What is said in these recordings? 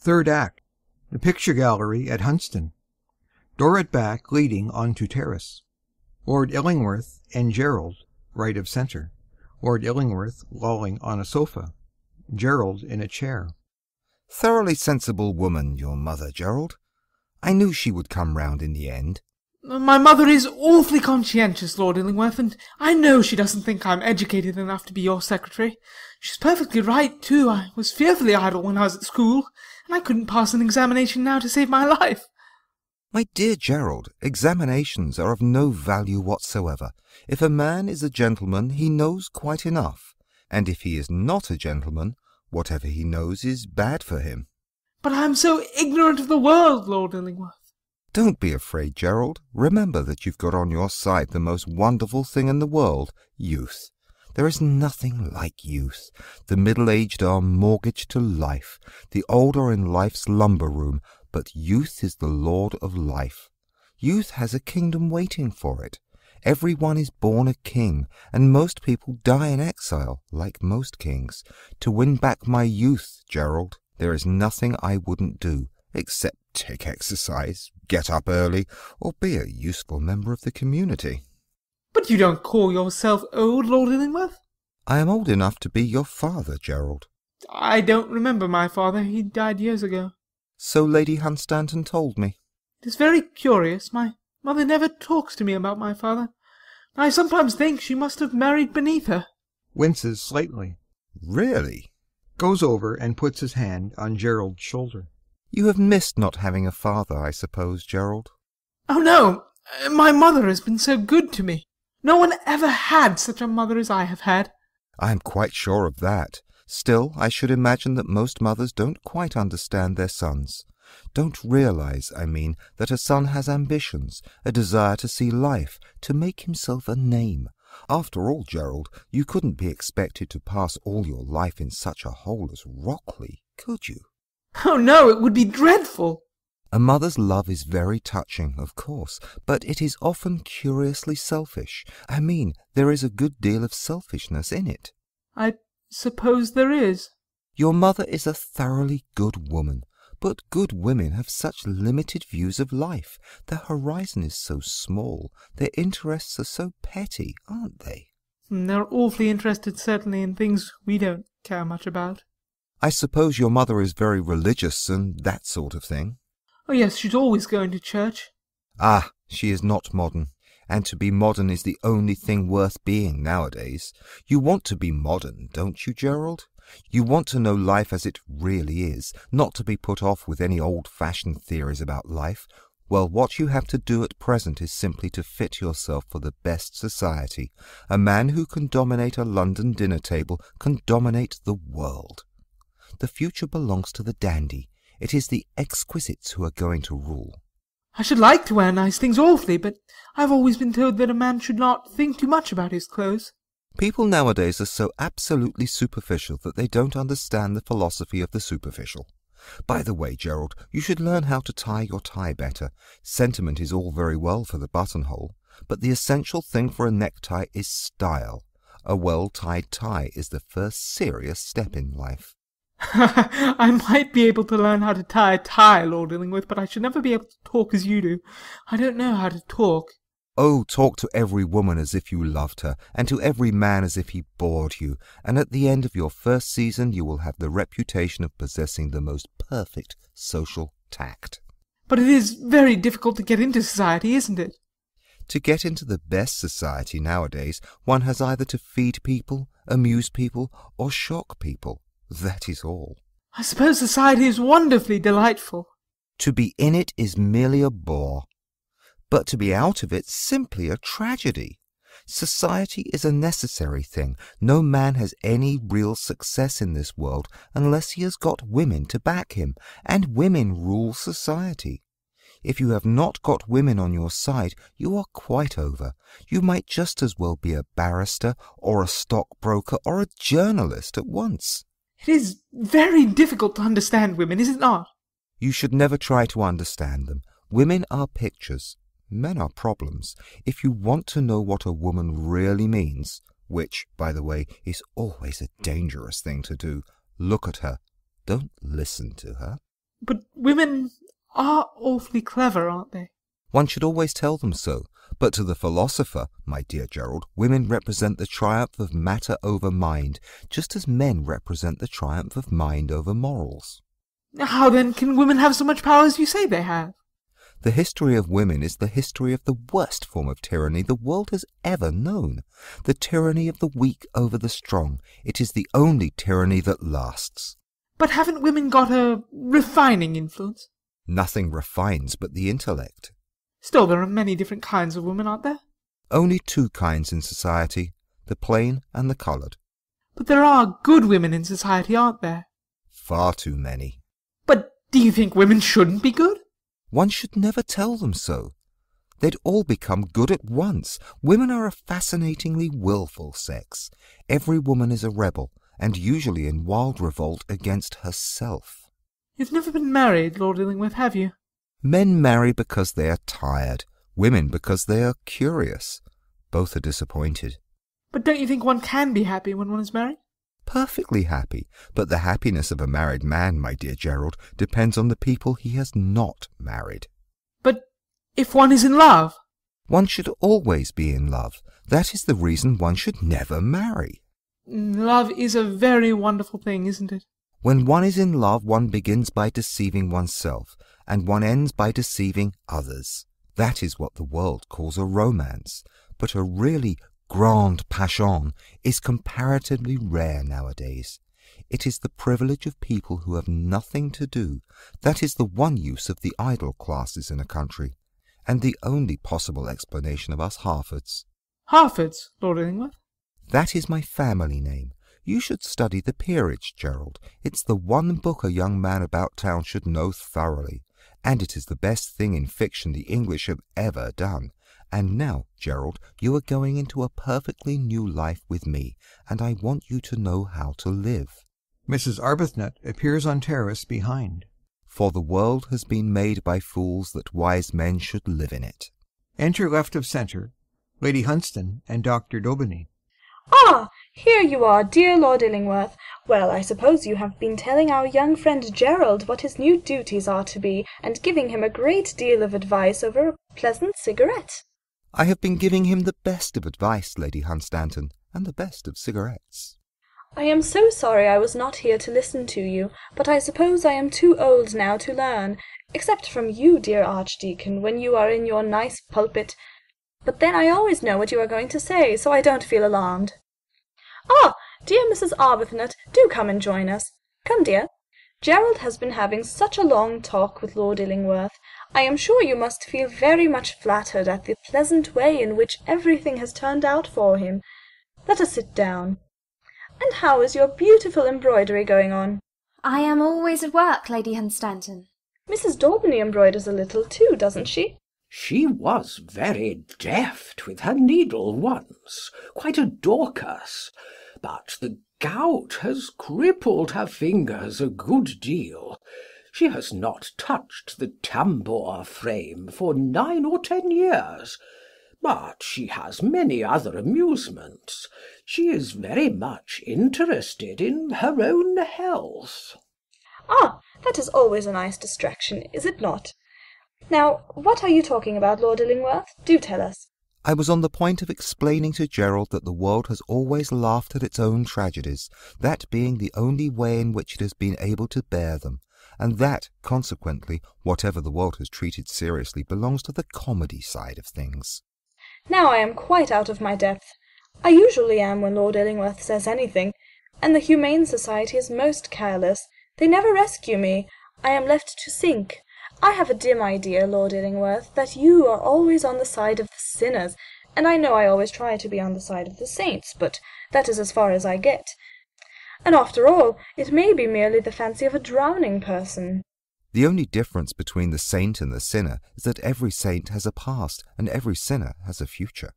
Third act. The picture gallery at Hunstanton. Door at back leading on to terrace. Lord Illingworth and Gerald right of centre. Lord Illingworth lolling on a sofa. Gerald in a chair. Thoroughly sensible woman, your mother, Gerald. I knew she would come round in the end. My mother is awfully conscientious, Lord Illingworth, and I know she doesn't think I'm educated enough to be your secretary. She's perfectly right, too. I was fearfully idle when I was at school, and I couldn't pass an examination now to save my life. My dear Gerald, examinations are of no value whatsoever. If a man is a gentleman, he knows quite enough, and if he is not a gentleman, whatever he knows is bad for him. But I am so ignorant of the world, Lord Illingworth. Don't be afraid, Gerald. Remember that you've got on your side the most wonderful thing in the world, youth. There is nothing like youth. The middle-aged are mortgaged to life. The old are in life's lumber-room, but youth is the lord of life. Youth has a kingdom waiting for it. Every one is born a king, and most people die in exile, like most kings. To win back my youth, Gerald, there is nothing I wouldn't do, except take exercise, get up early, or be a useful member of the community. But you don't call yourself old, Lord Illingworth? I am old enough to be your father, Gerald. I don't remember my father. He died years ago. So Lady Hunstanton told me. It is very curious. My mother never talks to me about my father. I sometimes think she must have married beneath her. Winces slightly. Really? Goes over and puts his hand on Gerald's shoulder. You have missed not having a father, I suppose, Gerald? Oh, no. My mother has been so good to me. No one ever had such a mother as I have had. I am quite sure of that. Still, I should imagine that most mothers don't quite understand their sons. Don't realize, I mean, that a son has ambitions, a desire to see life, to make himself a name. After all, Gerald, you couldn't be expected to pass all your life in such a hole as Rockley, could you? Oh, no, it would be dreadful. A mother's love is very touching, of course, but it is often curiously selfish. I mean, there is a good deal of selfishness in it. I suppose there is. Your mother is a thoroughly good woman, but good women have such limited views of life. Their horizon is so small, their interests are so petty, aren't they? They're awfully interested, certainly, in things we don't care much about. I suppose your mother is very religious and that sort of thing. Oh, yes, she's always going to church. Ah, she is not modern, and to be modern is the only thing worth being nowadays. You want to be modern, don't you, Gerald? You want to know life as it really is, not to be put off with any old-fashioned theories about life. Well, what you have to do at present is simply to fit yourself for the best society. A man who can dominate a London dinner table can dominate the world. The future belongs to the dandy. It is the exquisites who are going to rule. I should like to wear nice things awfully, but I've always been told that a man should not think too much about his clothes. People nowadays are so absolutely superficial that they don't understand the philosophy of the superficial. By the way, Gerald, you should learn how to tie your tie better. Sentiment is all very well for the buttonhole, but the essential thing for a necktie is style. A well-tied tie is the first serious step in life. I might be able to learn how to tie a tie, Lord Illingworth, but I should never be able to talk as you do. I don't know how to talk. Oh, talk to every woman as if you loved her, and to every man as if he bored you, and at the end of your first season you will have the reputation of possessing the most perfect social tact. But it is very difficult to get into society, isn't it? To get into the best society nowadays, one has either to feed people, amuse people, or shock people. That is all. I suppose society is wonderfully delightful. To be in it is merely a bore, but to be out of it simply a tragedy. Society is a necessary thing. No man has any real success in this world unless he has got women to back him, and women rule society. If you have not got women on your side, you are quite over. You might just as well be a barrister, or a stockbroker, or a journalist at once. It is very difficult to understand women, is it not? You should never try to understand them. Women are pictures. Men are problems. If you want to know what a woman really means, which, by the way, is always a dangerous thing to do, look at her. Don't listen to her. But women are awfully clever, aren't they? One should always tell them so. But to the philosopher, my dear Gerald, women represent the triumph of matter over mind, just as men represent the triumph of mind over morals. How then can women have so much power as you say they have? The history of women is the history of the worst form of tyranny the world has ever known. The tyranny of the weak over the strong. It is the only tyranny that lasts. But haven't women got a refining influence? Nothing refines but the intellect. Still, there are many different kinds of women, aren't there? Only two kinds in society, the plain and the coloured. But there are good women in society, aren't there? Far too many. But do you think women shouldn't be good? One should never tell them so. They'd all become good at once. Women are a fascinatingly willful sex. Every woman is a rebel, and usually in wild revolt against herself. You've never been married, Lord Illingworth, have you? Men marry because they are tired, women because they are curious. Both are disappointed. But don't you think one can be happy when one is married? Perfectly happy, but the happiness of a married man, my dear Gerald, depends on the people he has not married. But if one is in love? One should always be in love. That is the reason one should never marry. Love is a very wonderful thing, isn't it? When one is in love, one begins by deceiving oneself, and one ends by deceiving others. That is what the world calls a romance. But a really grande passion is comparatively rare nowadays. It is the privilege of people who have nothing to do. That is the one use of the idle classes in a country, and the only possible explanation of us Harfords. Harfords, Lord Illingworth? That is my family name. You should study the Peerage, Gerald. It's the one book a young man about town should know thoroughly, and it is the best thing in fiction the English have ever done. And now, Gerald, you are going into a perfectly new life with me, and I want you to know how to live. Mrs. Arbuthnot appears on terrace behind. For the world has been made by fools that wise men should live in it. Enter left of centre, Lady Hunstanton and Dr. Daubeny. Ah, here you are, dear Lord Illingworth. Well, I suppose you have been telling our young friend Gerald what his new duties are to be, and giving him a great deal of advice over a pleasant cigarette. I have been giving him the best of advice, Lady Hunstanton, and the best of cigarettes. I am so sorry I was not here to listen to you, but I suppose I am too old now to learn, except from you, dear Archdeacon, when you are in your nice pulpit. But then I always know what you are going to say, so I don't feel alarmed. Ah, dear Mrs. Arbuthnot, do come and join us. Come, dear. Gerald has been having such a long talk with Lord Illingworth. I am sure you must feel very much flattered at the pleasant way in which everything has turned out for him. Let us sit down. And how is your beautiful embroidery going on? I am always at work, Lady Hunstanton. Mrs. Daubeny embroiders a little too, doesn't she? She was very deft with her needle once, quite a Dorcas, but the gout has crippled her fingers a good deal. She has not touched the tambour frame for 9 or 10 years, but she has many other amusements. She is very much interested in her own health. Ah, that is always a nice distraction, is it not? Now, what are you talking about, Lord Illingworth? Do tell us. I was on the point of explaining to Gerald that the world has always laughed at its own tragedies, that being the only way in which it has been able to bear them, and that, consequently, whatever the world has treated seriously belongs to the comedy side of things. Now I am quite out of my depth. I usually am when Lord Illingworth says anything, and the Humane Society is most careless. They never rescue me. I am left to sink. I have a dim idea, Lord Illingworth, that you are always on the side of the sinners, and I know I always try to be on the side of the saints, but that is as far as I get. And after all, it may be merely the fancy of a drowning person. The only difference between the saint and the sinner is that every saint has a past, and every sinner has a future.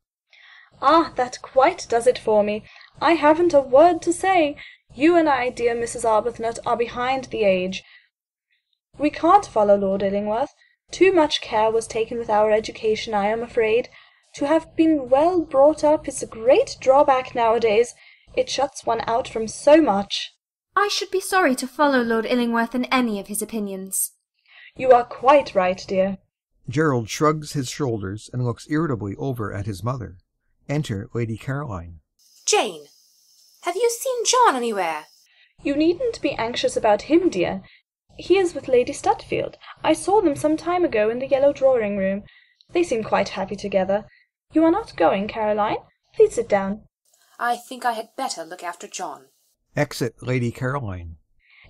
Ah, that quite does it for me. I haven't a word to say. You and I, dear Mrs. Arbuthnot, are behind the age. We can't follow Lord Illingworth. Too much care was taken with our education, I am afraid. To have been well brought up is a great drawback nowadays. It shuts one out from so much. I should be sorry to follow Lord Illingworth in any of his opinions. You are quite right, dear. Gerald shrugs his shoulders and looks irritably over at his mother. Enter Lady Caroline. Jane, have you seen John anywhere? You needn't be anxious about him, dear. He is with Lady Stutfield. I saw them some time ago in the yellow drawing-room. They seem quite happy together. You are not going, Caroline? Please sit down. I think I had better look after John. Exit Lady Caroline.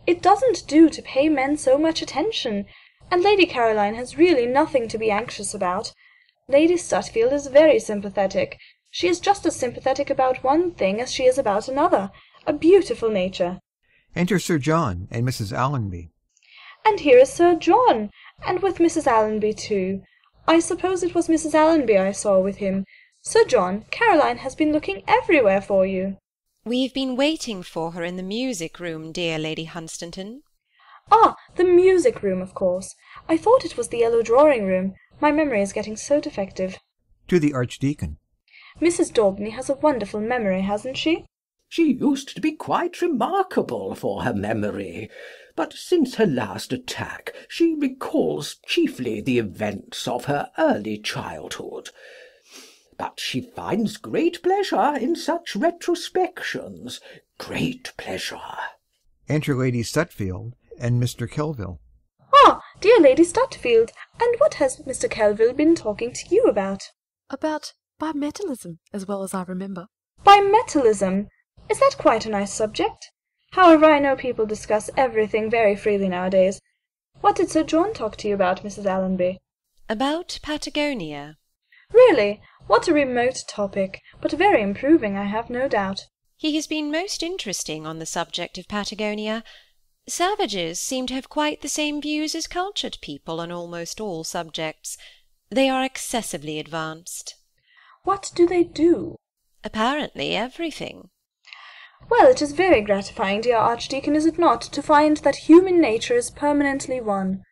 It doesn't do to pay men so much attention, and Lady Caroline has really nothing to be anxious about. Lady Stutfield is very sympathetic. She is just as sympathetic about one thing as she is about another. A beautiful nature. Enter Sir John and Mrs. Allonby. And here is Sir John, and with Mrs. Allonby too. I suppose it was Mrs. Allonby I saw with him. Sir John, Caroline has been looking everywhere for you. We've been waiting for her in the music-room, dear Lady Hunstanton. Ah, the music-room, of course. I thought it was the yellow drawing-room. My memory is getting so defective. To the Archdeacon. Mrs. Daubeny has a wonderful memory, hasn't she? She used to be quite remarkable for her memory, but since her last attack she recalls chiefly the events of her early childhood. But she finds great pleasure in such retrospections, great pleasure. Enter Lady Stutfield and Mr. Kelvil. Ah, dear Lady Stutfield, and what has Mr. Kelvil been talking to you about? About bimetallism, as well as I remember. Bimetallism? Is that quite a nice subject? However, I know people discuss everything very freely nowadays. What did Sir John talk to you about, Mrs. Allonby? About Patagonia. Really? What a remote topic, but very improving, I have no doubt. He has been most interesting on the subject of Patagonia. Savages seem to have quite the same views as cultured people on almost all subjects. They are excessively advanced. What do they do? Apparently everything. Well, it is very gratifying, dear Archdeacon, is it not, to find that human nature is permanently one?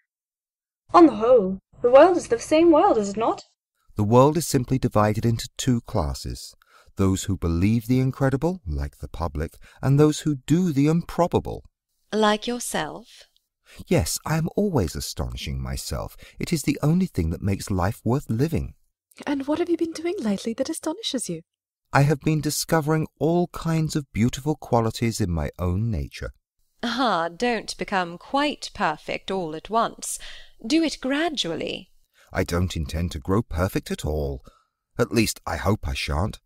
On the whole, the world is the same world, is it not? The world is simply divided into two classes, those who believe the incredible, like the public, and those who do the improbable. Like yourself? Yes, I am always astonishing myself. It is the only thing that makes life worth living. And what have you been doing lately that astonishes you? I have been discovering all kinds of beautiful qualities in my own nature. Ah, don't become quite perfect all at once. Do it gradually. I don't intend to grow perfect at all. At least, I hope I shan't.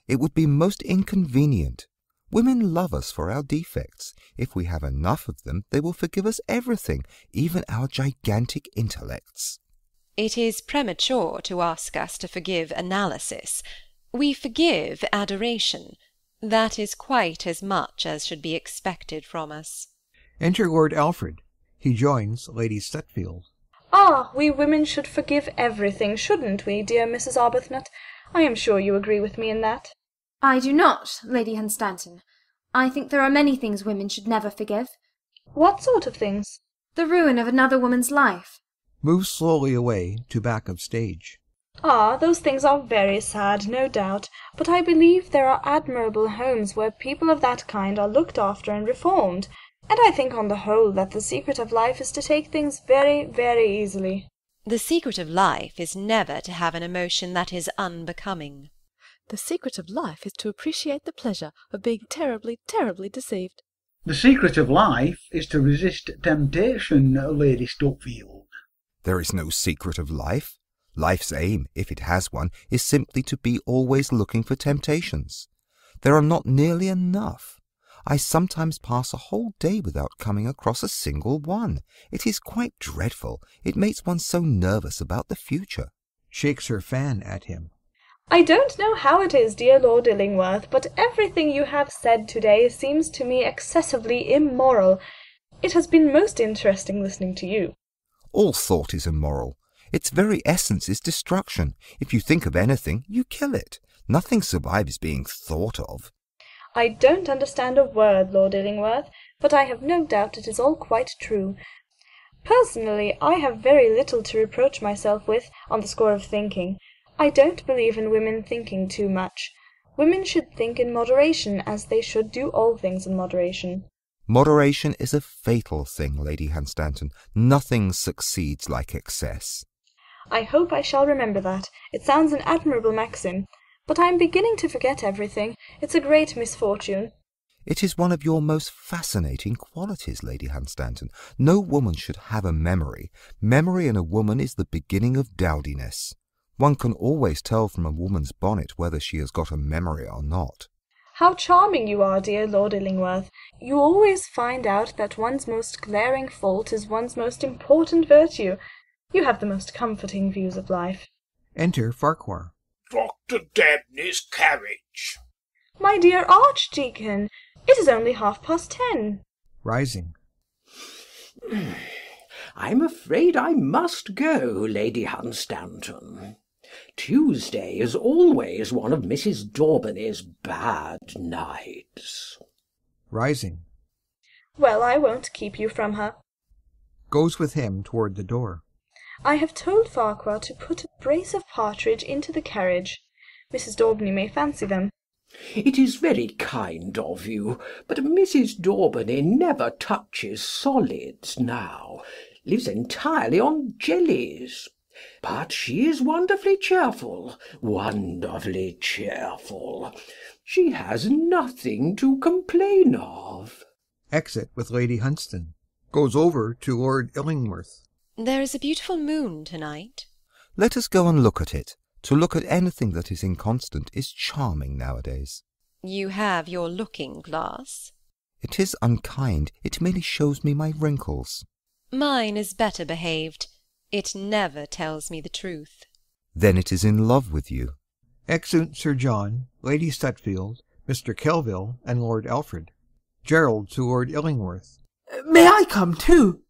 It would be most inconvenient. Women love us for our defects. If we have enough of them, they will forgive us everything, even our gigantic intellects. It is premature to ask us to forgive analysis. We forgive adoration. That is quite as much as should be expected from us. Enter Lord Alfred. He joins Lady Stutfield. Ah, we women should forgive everything, shouldn't we, dear Mrs. Arbuthnot? I am sure you agree with me in that. I do not, Lady Hunstanton. I think there are many things women should never forgive. What sort of things? The ruin of another woman's life. Moves slowly away to back of stage. Ah, those things are very sad, no doubt, but I believe there are admirable homes where people of that kind are looked after and reformed, and I think on the whole that the secret of life is to take things very, very easily. The secret of life is never to have an emotion that is unbecoming. The secret of life is to appreciate the pleasure of being terribly, terribly deceived. The secret of life is to resist temptation, Lady Stutfield. There is no secret of life. Life's aim, if it has one, is simply to be always looking for temptations. There are not nearly enough. I sometimes pass a whole day without coming across a single one. It is quite dreadful. It makes one so nervous about the future. Shakes her fan at him. I don't know how it is, dear Lord Illingworth, but everything you have said today seems to me excessively immoral. It has been most interesting listening to you. All thought is immoral. Its very essence is destruction. If you think of anything, you kill it. Nothing survives being thought of. I don't understand a word, Lord Illingworth, but I have no doubt it is all quite true. Personally, I have very little to reproach myself with on the score of thinking. I don't believe in women thinking too much. Women should think in moderation, as they should do all things in moderation. Moderation is a fatal thing, Lady Hunstanton. Nothing succeeds like excess. I hope I shall remember that. It sounds an admirable maxim. But I am beginning to forget everything. It's a great misfortune. It is one of your most fascinating qualities, Lady Hunstanton. No woman should have a memory. Memory in a woman is the beginning of dowdiness. One can always tell from a woman's bonnet whether she has got a memory or not. How charming you are, dear Lord Illingworth. You always find out that one's most glaring fault is one's most important virtue. You have the most comforting views of life. Enter Farquhar. Dr. Daubony's carriage. My dear Archdeacon, it is only 10:30. Rising. I'm afraid I must go, Lady Hunstanton. Tuesday is always one of Mrs. Daubeny's bad nights. Rising. Well, I won't keep you from her. Goes with him toward the door. I have told Farquhar to put a brace of partridge into the carriage. Mrs. Daubeny may fancy them. It is very kind of you, but Mrs. Daubeny never touches solids now, lives entirely on jellies. But she is wonderfully cheerful, wonderfully cheerful. She has nothing to complain of. Exit with Lady Hunstanton. Goes over to Lord Illingworth. There is a beautiful moon tonight. Let us go and look at it. To look at anything that is inconstant is charming nowadays. You have your looking-glass. It is unkind. It merely shows me my wrinkles. Mine is better behaved. It never tells me the truth. Then it is in love with you. Exeunt Sir John, Lady Stutfield, Mr. Kelvil, and Lord Alfred. Gerald to Lord Illingworth. May I come too?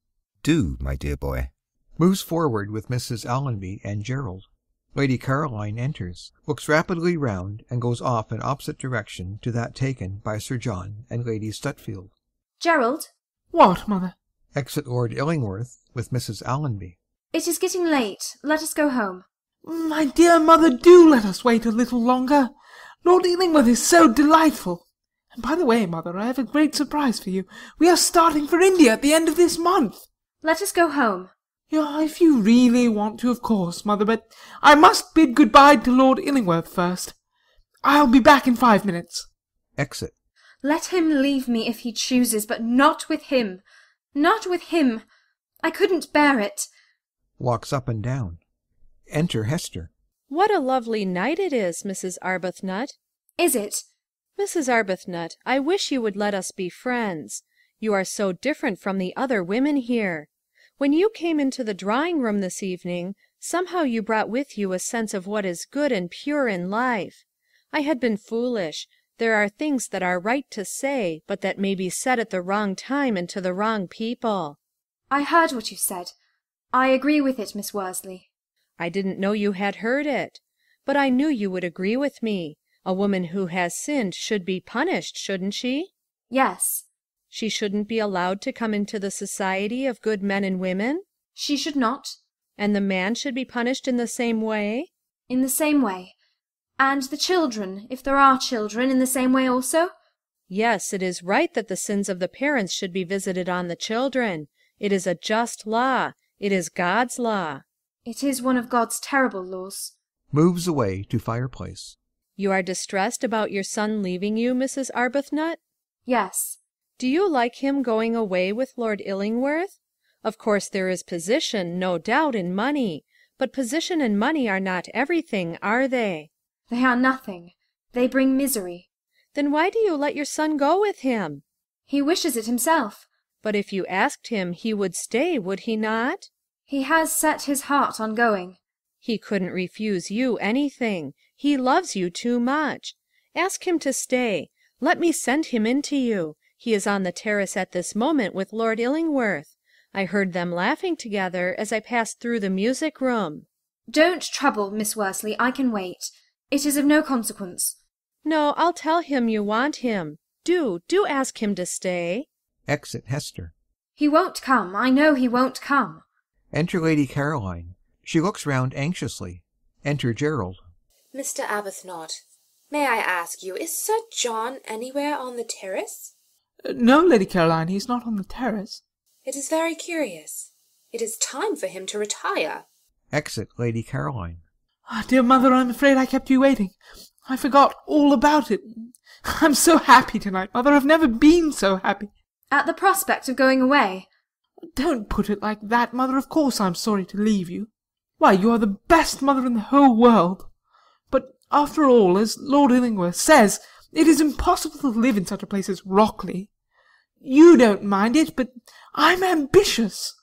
Do, my dear boy. Moves forward with Mrs. Allonby and Gerald. Lady Caroline enters, looks rapidly round, and goes off in opposite direction to that taken by Sir John and Lady Stutfield. Gerald? What, mother? Exit Lord Illingworth with Mrs. Allonby. It is getting late. Let us go home. My dear mother, do let us wait a little longer. Lord Illingworth is so delightful. And by the way, mother, I have a great surprise for you. We are starting for India at the end of this month. Let us go home. Yeah, if you really want to, of course, mother, but I must bid good-bye to Lord Illingworth first. I'll be back in 5 minutes. Exit. Let him leave me if he chooses, but not with him. Not with him. I couldn't bear it. Walks up and down. Enter Hester. What a lovely night it is, Mrs. Arbuthnot. Is it? Mrs. Arbuthnot, I wish you would let us be friends. You are so different from the other women here. When you came into the drawing-room this evening, somehow you brought with you a sense of what is good and pure in life. I had been foolish. There are things that are right to say, but that may be said at the wrong time and to the wrong people. I heard what you said. I agree with it, Miss Worsley. I didn't know you had heard it. But I knew you would agree with me. A woman who has sinned should be punished, shouldn't she? Yes. She shouldn't be allowed to come into the society of good men and women? She should not. And the man should be punished in the same way? In the same way. And the children, if there are children, in the same way also? Yes, it is right that the sins of the parents should be visited on the children. It is a just law. It is God's law. It is one of God's terrible laws. Moves away to fireplace. You are distressed about your son leaving you, Mrs. Arbuthnot? Yes. Do you like him going away with Lord Illingworth? Of course there is position, no doubt, and money. But position and money are not everything, are they? They are nothing. They bring misery. Then why do you let your son go with him? He wishes it himself. But if you asked him, he would stay, would he not? He has set his heart on going. He couldn't refuse you anything. He loves you too much. Ask him to stay. Let me send him in to you. He is on the terrace at this moment with Lord Illingworth. I heard them laughing together as I passed through the music-room. Don't trouble, Miss Worsley. I can wait. It is of no consequence. No, I'll tell him you want him. Do ask him to stay. Exit Hester. He won't come. I know he won't come. Enter Lady Caroline. She looks round anxiously. Enter Gerald. Mr. Arbuthnot, may I ask you, is Sir John anywhere on the terrace? No, Lady Caroline, he is not on the terrace. It is very curious. It is time for him to retire. Exit Lady Caroline. Dear mother, I'm afraid I kept you waiting. I forgot all about it. I'm so happy tonight, mother. I've never been so happy. At the prospect of going away? Don't put it like that, mother. Of course I'm sorry to leave you. Why, you are the best mother in the whole world. But after all, as Lord Illingworth says, it is impossible to live in such a place as Rockley. You don't mind it, but I'm ambitious.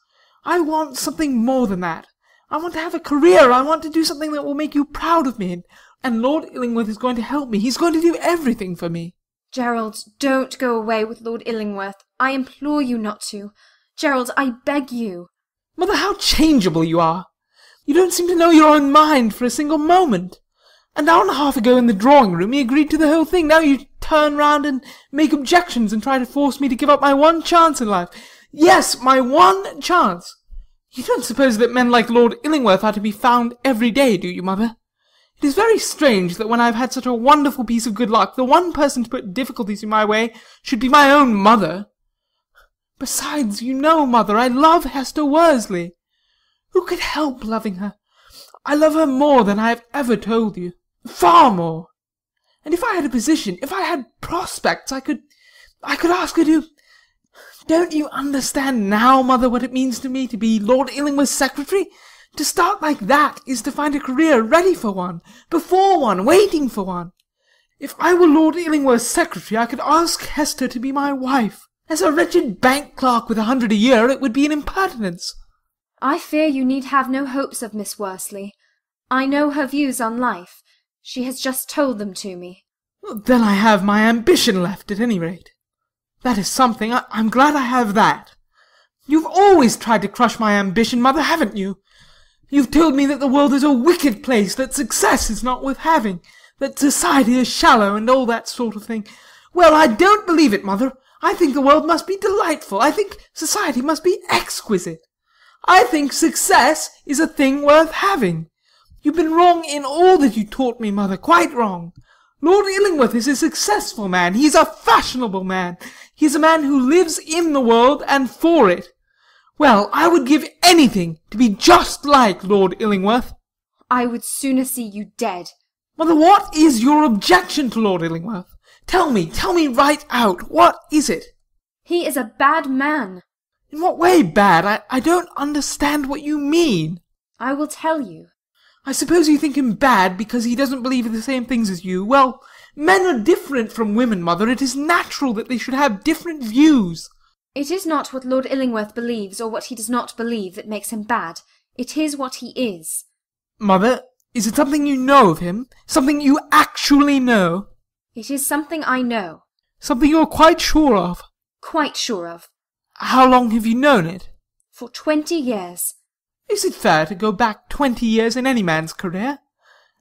I want something more than that. I want to have a career. I want to do something that will make you proud of me. And Lord Illingworth is going to help me. He's going to do everything for me. Gerald, don't go away with Lord Illingworth. I implore you not to. Gerald, I beg you. Mother, how changeable you are. You don't seem to know your own mind for a single moment. An hour and a half ago in the drawing-room he agreed to the whole thing. Now you turn round and make objections and try to force me to give up my one chance in life. Yes, my one chance. You don't suppose that men like Lord Illingworth are to be found every day, do you, mother? It is very strange that when I have had such a wonderful piece of good luck, the one person to put difficulties in my way should be my own mother. Besides, you know, mother, I love Hester Worsley. Who could help loving her? I love her more than I have ever told you. Far more. And if I had a position, if I had prospects, I could ask her to... Don't you understand now, mother, what it means to me to be Lord Illingworth's secretary? To start like that is to find a career ready for one, before one, waiting for one. If I were Lord Illingworth's secretary, I could ask Hester to be my wife. As a wretched bank clerk with 100 a year, it would be an impertinence. I fear you need have no hopes of Miss Worsley. I know her views on life. She has just told them to me. Then I have my ambition left, at any rate. That is something. I'm glad I have that. You've always tried to crush my ambition, mother, haven't you? You've told me that the world is a wicked place, that success is not worth having, that society is shallow, and all that sort of thing. Well, I don't believe it, mother. I think the world must be delightful. I think society must be exquisite. I think success is a thing worth having. You've been wrong in all that you taught me, mother, quite wrong. Lord Illingworth is a successful man. He is a fashionable man. He is a man who lives in the world and for it. Well, I would give anything to be just like Lord Illingworth. I would sooner see you dead. Mother, what is your objection to Lord Illingworth? Tell me right out. What is it? He is a bad man. In what way bad? I don't understand what you mean. I will tell you. I suppose you think him bad because he doesn't believe in the same things as you. Well, men are different from women, mother. It is natural that they should have different views. It is not what Lord Illingworth believes or what he does not believe that makes him bad. It is what he is. Mother, is it something you know of him? Something you actually know? It is something I know. Something you're quite sure of? Quite sure of. How long have you known it? For 20 years. Is it fair to go back 20 years in any man's career?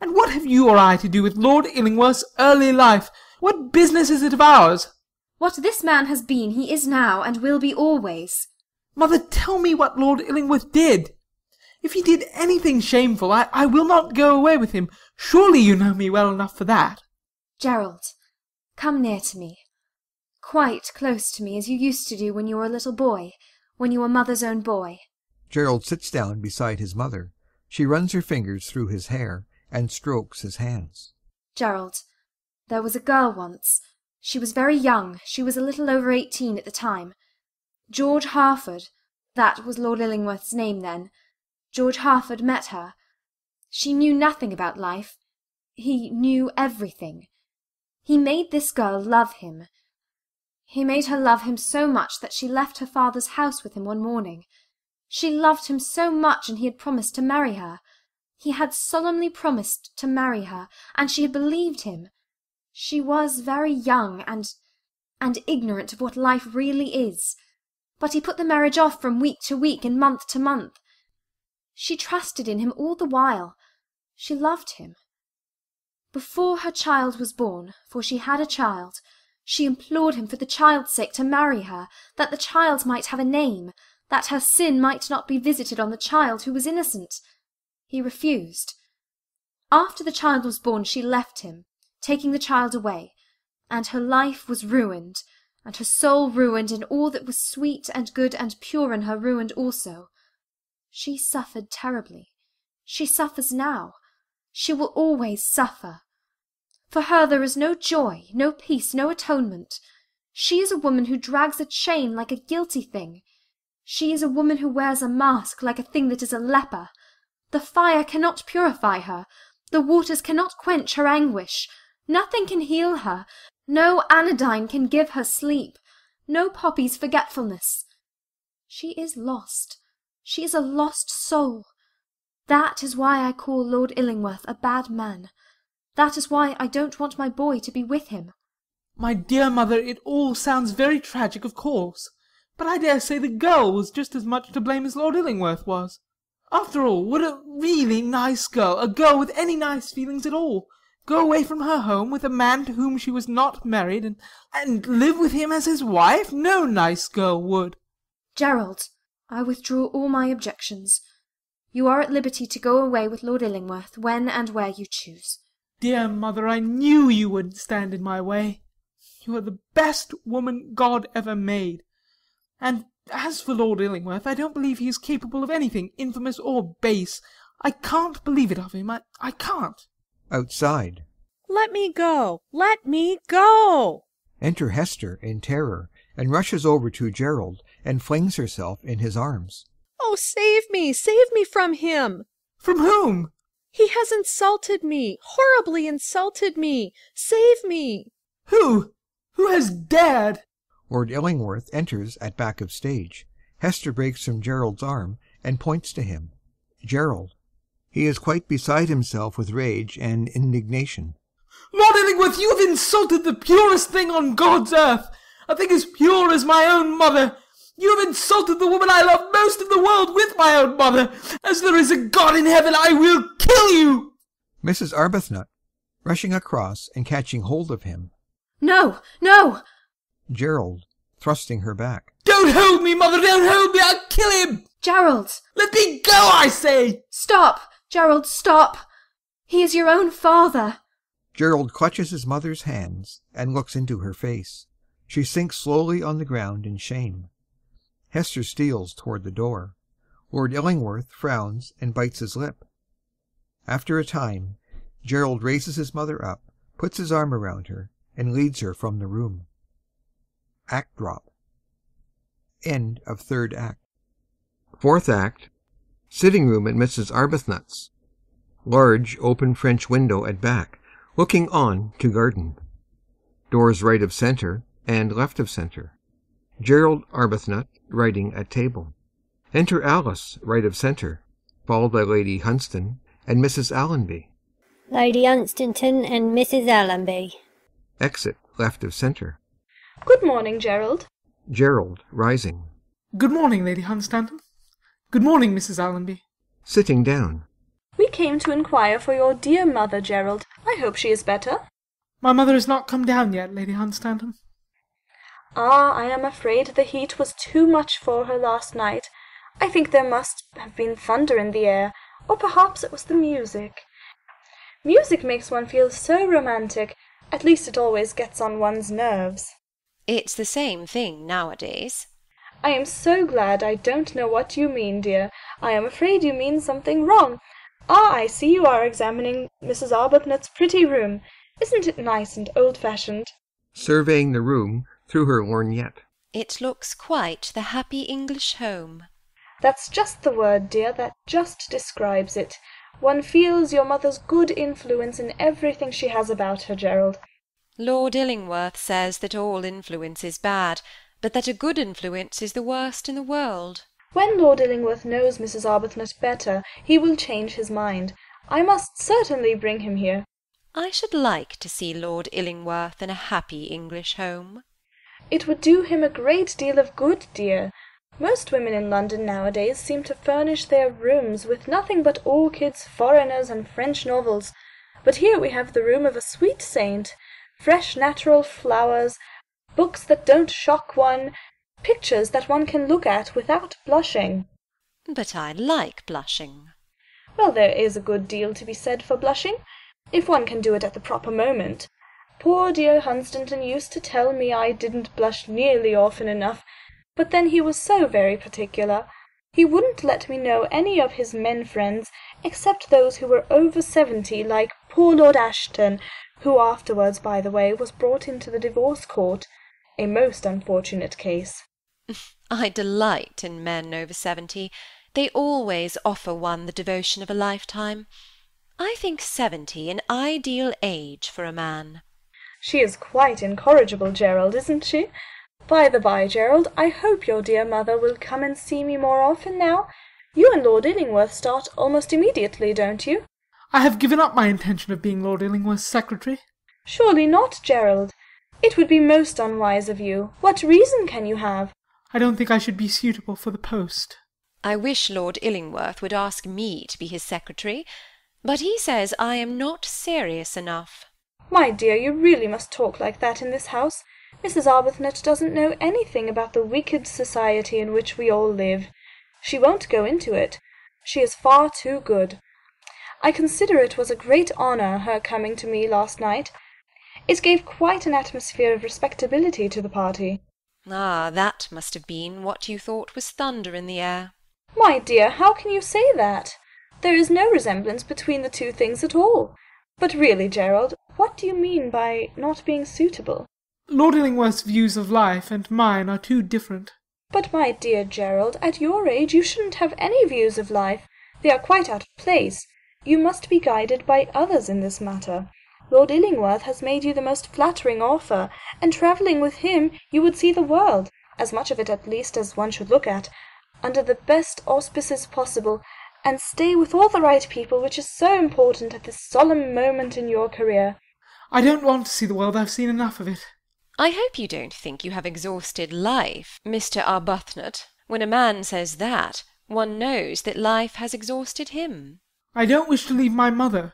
And what have you or I to do with Lord Illingworth's early life? What business is it of ours? What this man has been, he is now, and will be always. Mother, tell me what Lord Illingworth did. If he did anything shameful, I will not go away with him. Surely you know me well enough for that. Gerald, come near to me. Quite close to me, as you used to do when you were a little boy, when you were mother's own boy. Gerald sits down beside his mother. She runs her fingers through his hair and strokes his hands. Gerald, there was a girl once. She was very young. She was a little over 18 at the time. George Harford, that was Lord Illingworth's name then. George Harford met her. She knew nothing about life. He knew everything. He made this girl love him. He made her love him so much that she left her father's house with him one morning. She loved him so much, and he had promised to marry her. He had solemnly promised to marry her, and she had believed him. She was very young and ignorant of what life really is. But he put the marriage off from week to week and month to month. She trusted in him all the while. She loved him. Before her child was born, for she had a child, she implored him for the child's sake to marry her, that the child might have a name, that her sin might not be visited on the child who was innocent. He refused. After the child was born, she left him, taking the child away, and her life was ruined, and her soul ruined, and all that was sweet and good and pure in her ruined also. She suffered terribly. She suffers now. She will always suffer. For her there is no joy, no peace, no atonement. She is a woman who drags a chain like a guilty thing. She is a woman who wears a mask like a thing that is a leper. The fire cannot purify her. The waters cannot quench her anguish. Nothing can heal her. No anodyne can give her sleep. No poppy's forgetfulness. She is lost. She is a lost soul. That is why I call Lord Illingworth a bad man. That is why I don't want my boy to be with him. My dear mother, it all sounds very tragic, of course. But I dare say the girl was just as much to blame as Lord Illingworth was. After all, would a really nice girl, a girl with any nice feelings at all, go away from her home with a man to whom she was not married, and live with him as his wife? No nice girl would. Gerald, I withdraw all my objections. You are at liberty to go away with Lord Illingworth when and where you choose. Dear mother, I knew you wouldn't stand in my way. You are the best woman God ever made. And as for Lord Illingworth, I don't believe he is capable of anything infamous or base. I can't believe it of him. I can't. Outside. Let me go! Let me go! Enter Hester in terror, and rushes over to Gerald and flings herself in his arms. Oh, save me! Save me from him! From whom? He has insulted me, horribly insulted me. Save me! Who? Who has dared? Lord Illingworth enters at back of stage. Hester breaks from Gerald's arm and points to him. Gerald. He is quite beside himself with rage and indignation. Lord Illingworth, you have insulted the purest thing on God's earth, a thing as pure as my own mother. You have insulted the woman I love most in the world with my own mother. As there is a God in heaven, I will kill you! Mrs. Arbuthnot, rushing across and catching hold of him. No, no! Gerald, thrusting her back. Don't hold me, mother, don't hold me, I'll kill him! Gerald! Let me go, I say! Stop! Gerald, stop! He is your own father. Gerald clutches his mother's hands and looks into her face. She sinks slowly on the ground in shame. Hester steals toward the door. Lord Illingworth frowns and bites his lip. After a time, Gerald raises his mother up, puts his arm around her, and leads her from the room. Act drop. End of third act. Fourth act. Sitting room at Mrs. Arbuthnot's. Large open French window at back, looking on to garden. Doors right of centre and left of centre. Gerald Arbuthnot writing at table. Enter Alice right of centre, followed by Lady Hunstanton and Mrs. Allonby. Lady Hunstanton and Mrs. Allonby. Exit left of centre. Good morning, Gerald. Gerald rising. Good morning, Lady Hunstanton. Good morning, Mrs. Allonby. Sitting down. We came to inquire for your dear mother, Gerald. I hope she is better. My mother has not come down yet, Lady Hunstanton. Ah, I am afraid the heat was too much for her last night. I think there must have been thunder in the air, or perhaps it was the music. Music makes one feel so romantic. At least it always gets on one's nerves. It's the same thing nowadays. I am so glad I don't know what you mean, dear. I am afraid you mean something wrong. Ah, I see you are examining Mrs. Arbuthnot's pretty room. Isn't it nice and old-fashioned? Surveying the room through her lorgnette. It looks quite the happy English home. That's just the word, dear, that just describes it. One feels your mother's good influence in everything she has about her, Gerald. Lord Illingworth says that all influence is bad, but that a good influence is the worst in the world. When Lord Illingworth knows Mrs. Arbuthnot better, he will change his mind. I must certainly bring him here. I should like to see Lord Illingworth in a happy English home. It would do him a great deal of good, dear. Most women in London nowadays seem to furnish their rooms with nothing but orchids, foreigners, and French novels. But here we have the room of a sweet saint, fresh natural flowers, books that don't shock one, pictures that one can look at without blushing. But I like blushing. Well, there is a good deal to be said for blushing, if one can do it at the proper moment. Poor dear Hunstanton used to tell me I didn't blush nearly often enough, but then he was so very particular. He wouldn't let me know any of his men friends, except those who were over 70, like poor Lord Ashton, who afterwards, by the way, was brought into the divorce court. A most unfortunate case. I delight in men over 70. They always offer one the devotion of a lifetime. I think 70 an ideal age for a man. She is quite incorrigible, Gerald, isn't she? By the by, Gerald, I hope your dear mother will come and see me more often now. You and Lord Illingworth start almost immediately, don't you? I have given up my intention of being Lord Illingworth's secretary. Surely not, Gerald. It would be most unwise of you. What reason can you have? I don't think I should be suitable for the post. I wish Lord Illingworth would ask me to be his secretary, but he says I am not serious enough. My dear, you really must talk like that in this house. Mrs. Arbuthnot doesn't know anything about the wicked society in which we all live. She won't go into it. She is far too good. I consider it was a great honour, her coming to me last night. It gave quite an atmosphere of respectability to the party. Ah, that must have been what you thought was thunder in the air. My dear, how can you say that? There is no resemblance between the two things at all. But really, Gerald, what do you mean by not being suitable? Lord Illingworth's views of life and mine are too different. But, my dear Gerald, at your age you shouldn't have any views of life. They are quite out of place. You must be guided by others in this matter. Lord Illingworth has made you the most flattering offer, and travelling with him you would see the world, as much of it at least as one should look at, under the best auspices possible, and stay with all the right people, which is so important at this solemn moment in your career. I don't want to see the world. I've seen enough of it. I hope you don't think you have exhausted life, Mr. Arbuthnot. When a man says that, one knows that life has exhausted him. I don't wish to leave my mother.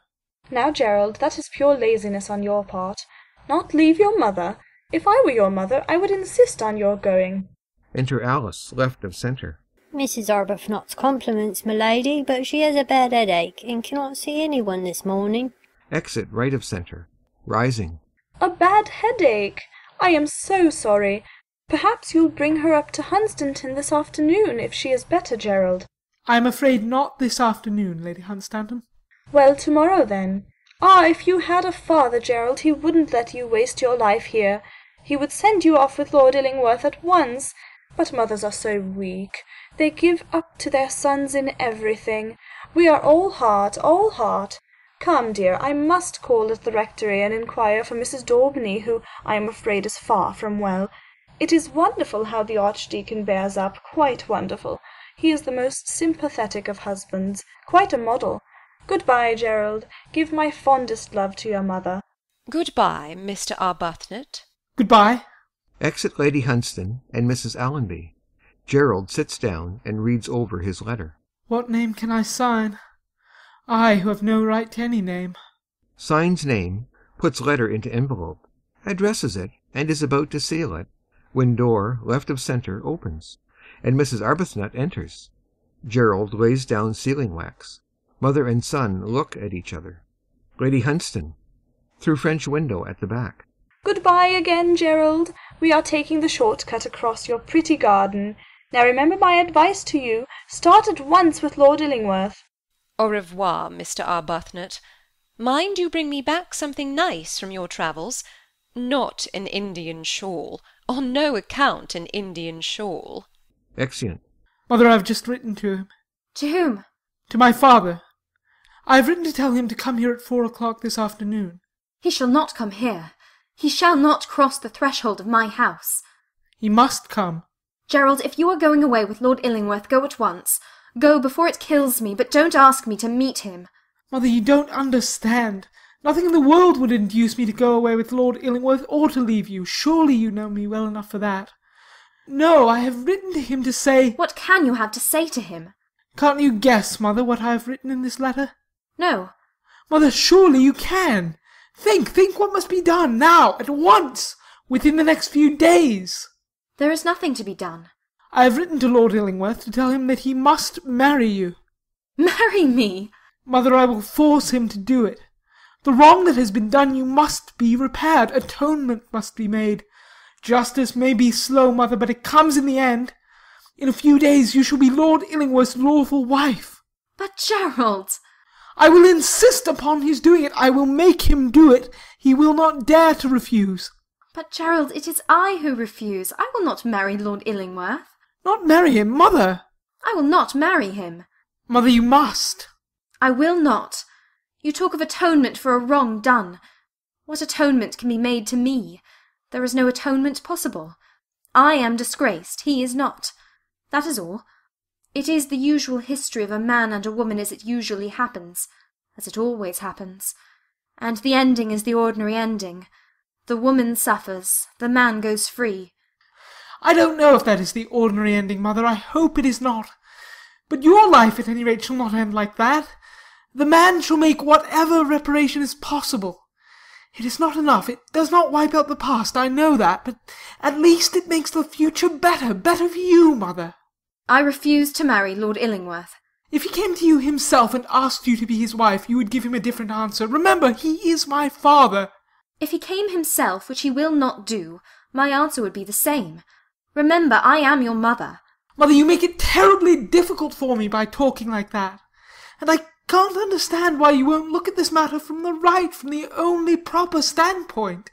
Now, Gerald, that is pure laziness on your part. Not leave your mother? If I were your mother, I would insist on your going. Enter Alice, left of centre. Mrs. Arbuthnot's compliments, my lady, but she has a bad headache and cannot see anyone this morning. Exit right of centre, rising. A bad headache? I am so sorry. Perhaps you'll bring her up to Hunstanton this afternoon, if she is better, Gerald. I am afraid not this afternoon, Lady Hunstanton. Well, tomorrow, then. Ah, if you had a father, Gerald, he wouldn't let you waste your life here. He would send you off with Lord Illingworth at once. But mothers are so weak. They give up to their sons in everything. We are all heart, all heart. Come, dear, I must call at the rectory and inquire for Mrs. Daubeny, who, I am afraid, is far from well. It is wonderful how the Archdeacon bears up, quite wonderful. He is the most sympathetic of husbands, quite a model. Good-bye, Gerald. Give my fondest love to your mother. Good-bye, Mr. Arbuthnot. Good-bye. Exit Lady Hunstanton and Mrs. Allonby. Gerald sits down and reads over his letter. What name can I sign? I, who have no right to any name. Signs name, puts letter into envelope, addresses it, and is about to seal it, when door, left of centre, opens, and Mrs. Arbuthnot enters. Gerald lays down sealing wax. Mother and son look at each other. Lady Hunstanton, through French window at the back. Good-bye again, Gerald. We are taking the short-cut across your pretty garden. Now remember my advice to you. Start at once with Lord Illingworth. Au revoir, Mr. Arbuthnot. Mind you bring me back something nice from your travels. Not an Indian shawl. On no account an Indian shawl. Exeunt. Mother, I have just written to him. To whom? To my father. I have written to tell him to come here at 4 o'clock this afternoon. He shall not come here. He shall not cross the threshold of my house. He must come. Gerald, if you are going away with Lord Illingworth, go at once. Go before it kills me, but don't ask me to meet him. Mother, you don't understand. Nothing in the world would induce me to go away with Lord Illingworth or to leave you. Surely you know me well enough for that. No, I have written to him to say— What can you have to say to him? Can't you guess, Mother, what I have written in this letter? No. Mother, surely you can. Think what must be done, now, at once, within the next few days. There is nothing to be done. I have written to Lord Illingworth to tell him that he must marry you. Marry me? Mother, I will force him to do it. The wrong that has been done you must be repaired. Atonement must be made. Justice may be slow, mother, but it comes in the end. In a few days you shall be Lord Illingworth's lawful wife. But, Gerald! I will insist upon his doing it. I will make him do it. He will not dare to refuse. But, Gerald, it is I who refuse. I will not marry Lord Illingworth. Not marry him, mother! I will not marry him. Mother, you must. I will not. You talk of atonement for a wrong done. What atonement can be made to me? There is no atonement possible. I am disgraced. He is not. That is all. It is the usual history of a man and a woman as it usually happens, as it always happens. And the ending is the ordinary ending. The woman suffers, the man goes free. I don't know if that is the ordinary ending, mother. I hope it is not. But your life, at any rate, shall not end like that. The man shall make whatever reparation is possible. It is not enough. It does not wipe out the past, I know that, but at least it makes the future better for you, mother. I refuse to marry Lord Illingworth. If he came to you himself and asked you to be his wife, you would give him a different answer. Remember, he is my father. If he came himself, which he will not do, my answer would be the same. Remember, I am your mother. Mother, you make it terribly difficult for me by talking like that. And I can't understand why you won't look at this matter from the only proper standpoint.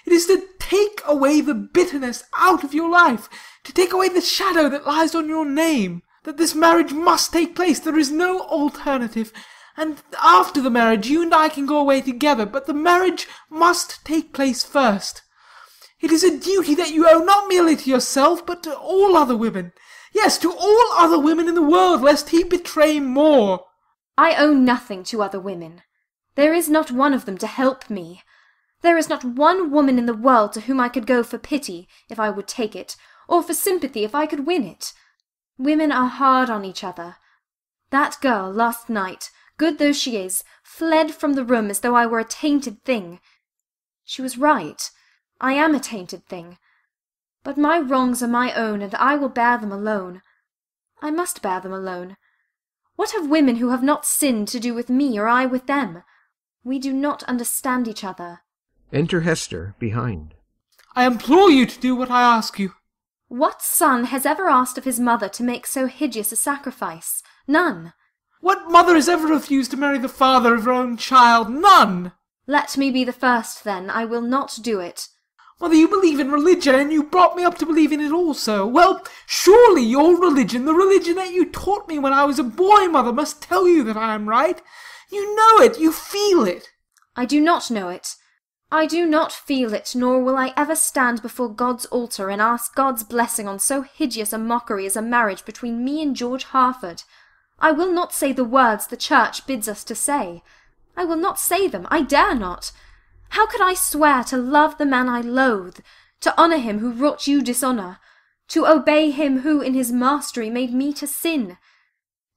It is to take away the bitterness out of your life, to take away the shadow that lies on your name, that this marriage must take place. There is no alternative. And after the marriage, you and I can go away together, but the marriage must take place first. It is a duty that you owe not merely to yourself, but to all other women. Yes, to all other women in the world, lest he betray more. I owe nothing to other women. There is not one of them to help me. There is not one woman in the world to whom I could go for pity, if I would take it, or for sympathy, if I could win it. Women are hard on each other. That girl, last night, good though she is, fled from the room as though I were a tainted thing. She was right. I am a tainted thing. But my wrongs are my own, and I will bear them alone. I must bear them alone. What have women who have not sinned to do with me, or I with them? We do not understand each other. Enter Hester behind. I implore you to do what I ask you. What son has ever asked of his mother to make so hideous a sacrifice? None. What mother has ever refused to marry the father of her own child? None. Let me be the first, then. I will not do it. Mother, you believe in religion, and you brought me up to believe in it also. Well, surely your religion, the religion that you taught me when I was a boy, mother, must tell you that I am right. You know it, you feel it. I do not know it. I do not feel it, nor will I ever stand before God's altar and ask God's blessing on so hideous a mockery as a marriage between me and George Harford. I will not say the words the Church bids us to say. I will not say them. I dare not. How could I swear to love the man I loathe, to honour him who wrought you dishonour, to obey him who in his mastery made me to sin?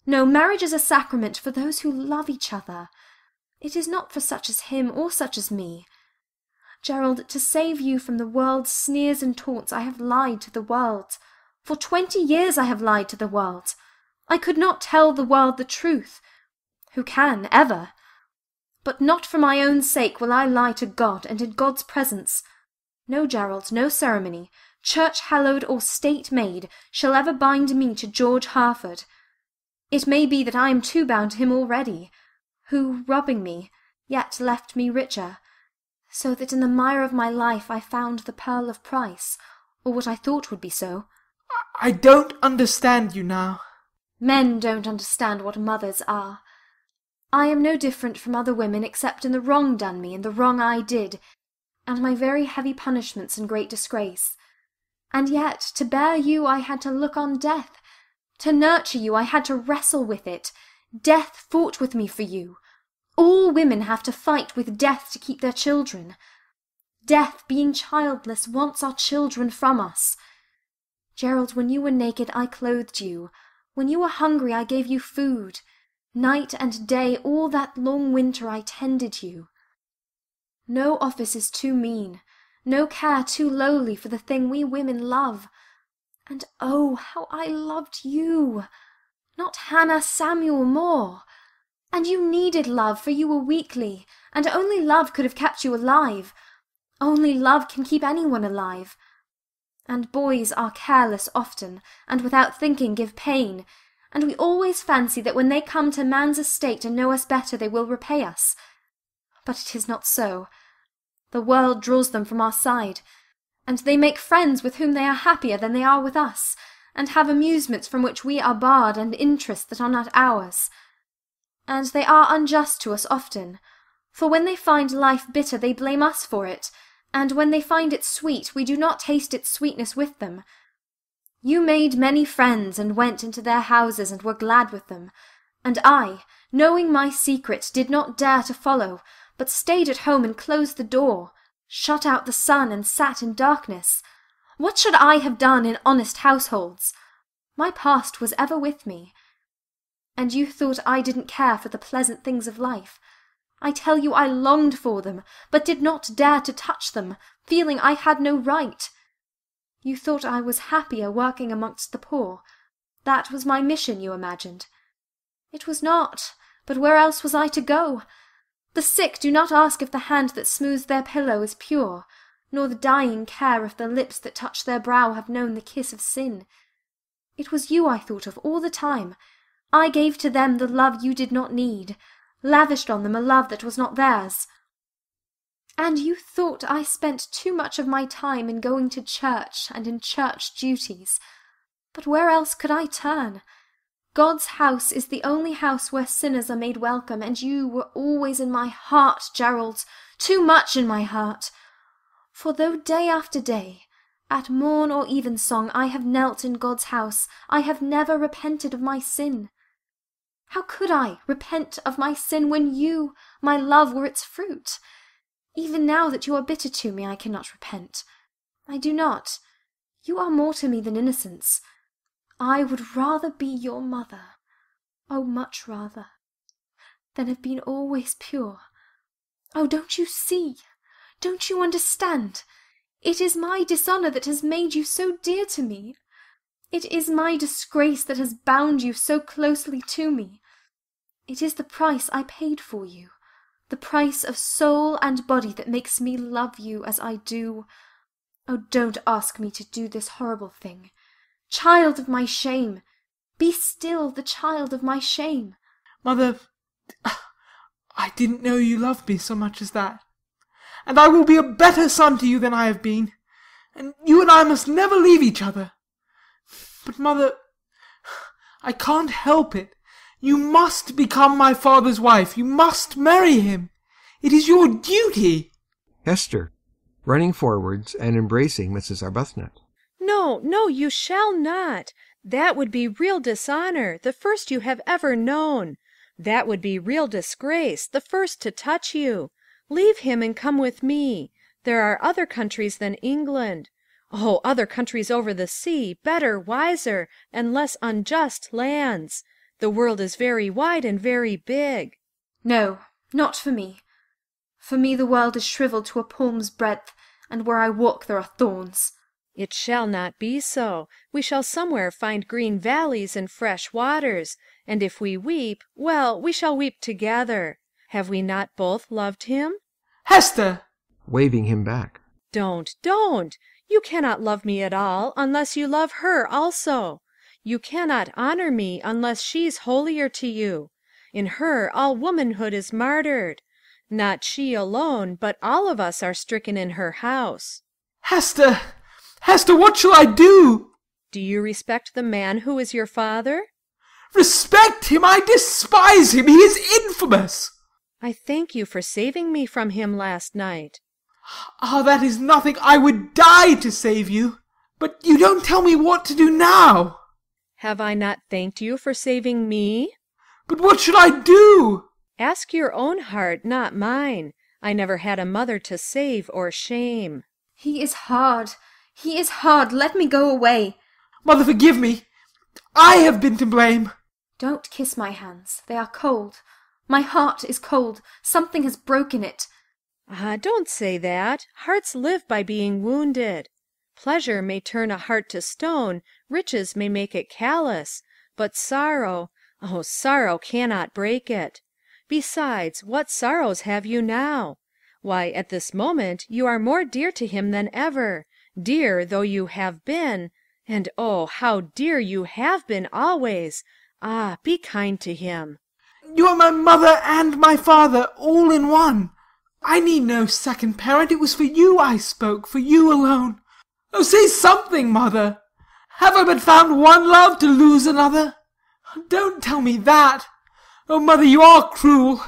No, marriage is a sacrament for those who love each other. It is not for such as him or such as me. Gerald, to save you from the world's sneers and taunts, I have lied to the world. For 20 years I have lied to the world. I could not tell the world the truth. Who can, ever? But not for my own sake will I lie to God, and in God's presence. No, Gerald, no ceremony, church-hallowed or state-made, shall ever bind me to George Harford. It may be that I am too bound to him already, who, robbing me, yet left me richer, so that in the mire of my life I found the pearl of price, or what I thought would be so. I don't understand you now. Men don't understand what mothers are. I am no different from other women except in the wrong done me and the wrong I did, and my very heavy punishments and great disgrace. And yet, to bear you I had to look on death. To nurture you I had to wrestle with it. Death fought with me for you. All women have to fight with death to keep their children. Death, being childless, wants our children from us. Gerald, when you were naked I clothed you. When you were hungry I gave you food. Night and day, all that long winter I tended you. No office is too mean, no care too lowly for the thing we women love. And oh, how I loved you! Not Hannah, Samuel more. And you needed love, for you were weakly, and only love could have kept you alive. Only love can keep anyone alive. And boys are careless often, and without thinking give pain, and we always fancy that when they come to man's estate and know us better they will repay us. But it is not so. The world draws them from our side, and they make friends with whom they are happier than they are with us, and have amusements from which we are barred, and interests that are not ours. And they are unjust to us often, for when they find life bitter they blame us for it, and when they find it sweet we do not taste its sweetness with them. You made many friends, and went into their houses, and were glad with them, and I, knowing my secret, did not dare to follow, but stayed at home and closed the door, shut out the sun, and sat in darkness. What should I have done in honest households? My past was ever with me. And you thought I didn't care for the pleasant things of life. I tell you I longed for them, but did not dare to touch them, feeling I had no right. You thought I was happier working amongst the poor. That was my mission, you imagined. It was not, but where else was I to go? The sick do not ask if the hand that smooths their pillow is pure, nor the dying care if the lips that touch their brow have known the kiss of sin. It was you I thought of all the time. I gave to them the love you did not need, lavished on them a love that was not theirs. And you thought I spent too much of my time in going to church and in church duties. But where else could I turn? God's house is the only house where sinners are made welcome, and you were always in my heart, Gerald, too much in my heart. For though day after day, at morn or evensong, I have knelt in God's house, I have never repented of my sin. How could I repent of my sin when you, my love, were its fruit? Even now that you are bitter to me, I cannot repent. I do not. You are more to me than innocence. I would rather be your mother, oh, much rather, than have been always pure. Oh, don't you see? Don't you understand? It is my dishonour that has made you so dear to me. It is my disgrace that has bound you so closely to me. It is the price I paid for you, the price of soul and body that makes me love you as I do. Oh, don't ask me to do this horrible thing. Child of my shame, be still the child of my shame. Mother, I didn't know you loved me so much as that. And I will be a better son to you than I have been. And you and I must never leave each other. But, Mother, I can't help it. You must become my father's wife. You must marry him. It is your duty. Hester, running forwards and embracing Mrs. Arbuthnot. No, no, you shall not. That would be real dishonour, the first you have ever known. That would be real disgrace, the first to touch you. Leave him and come with me. There are other countries than England. Oh, other countries over the sea, better, wiser, and less unjust lands. The world is very wide and very big. No, not for me. For me the world is shrivelled to a palm's breadth, and where I walk there are thorns. It shall not be so. We shall somewhere find green valleys and fresh waters, and if we weep, well, we shall weep together. Have we not both loved him? Hester! Waving him back. Don't. You cannot love me at all unless you love her also. You cannot honour me unless she's holier to you. In her all womanhood is martyred. Not she alone, but all of us are stricken in her house. Hester! Hester, what shall I do? Do you respect the man who is your father? Respect him? I despise him. He is infamous. I thank you for saving me from him last night. Ah, that is nothing. I would die to save you. But you don't tell me what to do now. Have I not thanked you for saving me? But what should I do? Ask your own heart, not mine. I never had a mother to save or shame. He is hard. He is hard. Let me go away. Mother, forgive me. I have been to blame. Don't kiss my hands. They are cold. My heart is cold. Something has broken it. Ah, don't say that. Hearts live by being wounded. Pleasure may turn a heart to stone, riches may make it callous, but sorrow, oh, sorrow cannot break it. Besides, what sorrows have you now? Why, at this moment you are more dear to him than ever, dear though you have been, and oh, how dear you have been always! Ah, be kind to him. You are my mother and my father, all in one. I need no second parent. It was for you I spoke, for you alone. Oh, say something, mother. Have I but found one love to lose another? Don't tell me that. Oh, mother, you are cruel.